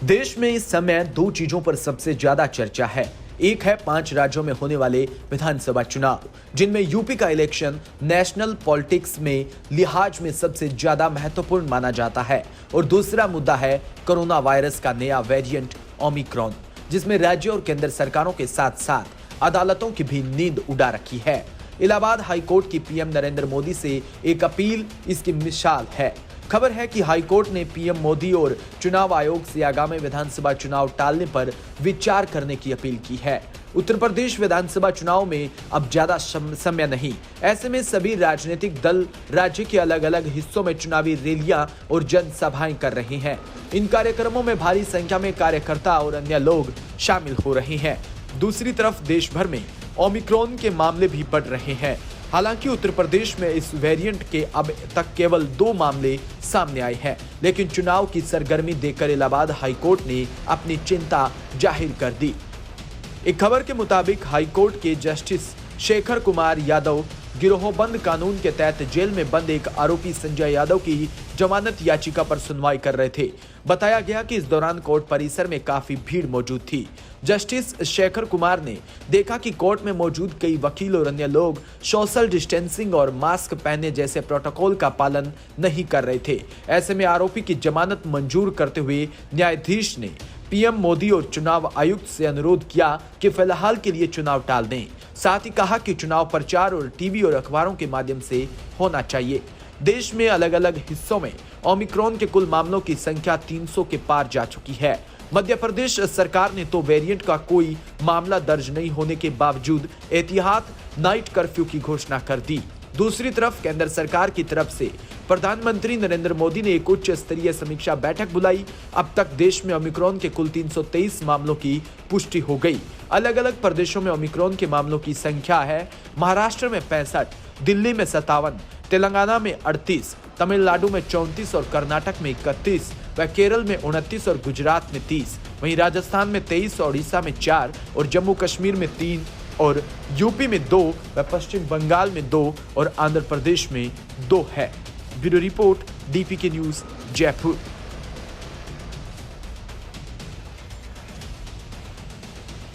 देश में इस समय दो चीजों पर सबसे ज्यादा चर्चा है। एक है 5 राज्यों में होने वाले विधानसभा चुनाव, जिनमें यूपी का इलेक्शन नेशनल पॉलिटिक्स में लिहाज में सबसे ज्यादा महत्वपूर्ण माना जाता है। और दूसरा मुद्दा है कोरोना वायरस का नया वेरिएंट ओमिक्रॉन, जिसमें राज्य और केंद्र सरकारों के साथ साथ अदालतों की भी नींद उड़ा रखी है। इलाहाबाद हाईकोर्ट की पीएम नरेंद्र मोदी से एक अपील इसकी मिसाल है। खबर है कि हाईकोर्ट ने पीएम मोदी और चुनाव आयोग से आगामी विधानसभा चुनाव टालने पर विचार करने की अपील की है। उत्तर प्रदेश विधानसभा चुनाव में अब ज्यादा समय नहीं, ऐसे में सभी राजनीतिक दल राज्य के अलग अलग हिस्सों में चुनावी रैलियां और जनसभाएं कर रहे हैं। इन कार्यक्रमों में भारी संख्या में कार्यकर्ता और अन्य लोग शामिल हो रहे हैं। दूसरी तरफ देश भर में ओमिक्रॉन के मामले भी बढ़ रहे हैं। हालांकि उत्तर प्रदेश में इस वेरिएंट के अब तक केवल 2 मामले सामने आए हैं, लेकिन चुनाव की सरगर्मी देखकर इलाहाबाद हाईकोर्ट ने अपनी चिंता जाहिर कर दी। एक खबर के मुताबिक हाईकोर्ट के जस्टिस शेखर कुमार यादव गिरोहबंद कानून के तहत जेल में बंद एक आरोपी संजय यादव की जमानत याचिका पर सुनवाई कर रहे थे। बताया गया कि इस दौरान कोर्ट परिसर में काफी भीड़ मौजूद थी। जस्टिस शेखर कुमार ने देखा कि कोर्ट में मौजूद कई वकील और अन्य लोग सोशल डिस्टेंसिंग और मास्क पहनने जैसे प्रोटोकॉल का पालन नहीं कर रहे थे। ऐसे में आरोपी की जमानत मंजूर करते हुए न्यायाधीश ने पीएम मोदी और चुनाव आयुक्त से अनुरोध किया कि फिलहाल के लिए चुनाव टाल दें। साथ ही कहा कि चुनाव प्रचार और टीवी और अखबारों के माध्यम से होना चाहिए। देश में अलग अलग हिस्सों में ओमिक्रॉन के कुल मामलों की संख्या 300 के पार जा चुकी है। मध्य प्रदेश सरकार ने तो वेरिएंट का कोई मामला दर्ज नहीं होने के बावजूद एहतियात नाइट कर्फ्यू की घोषणा कर दी। दूसरी तरफ केंद्र सरकार की तरफ से प्रधानमंत्री नरेंद्र मोदी ने एक उच्च स्तरीय समीक्षा बैठक बुलाई। अब तक देश में ओमिक्रॉन के कुल 323 मामलों की पुष्टि हो गई। अलग अलग प्रदेशों में ओमिक्रॉन के मामलों की संख्या है महाराष्ट्र में 65, दिल्ली में 57, तेलंगाना में 38, तमिलनाडु में 34 और कर्नाटक में 31 व केरल में 29 और गुजरात में 30। वहीं राजस्थान में 23, ओडिशा में 4 और जम्मू कश्मीर में 3 और यूपी में 2 व पश्चिम बंगाल में 2 और आंध्र प्रदेश में 2 है। Bureau report, DPK news, Jaipur.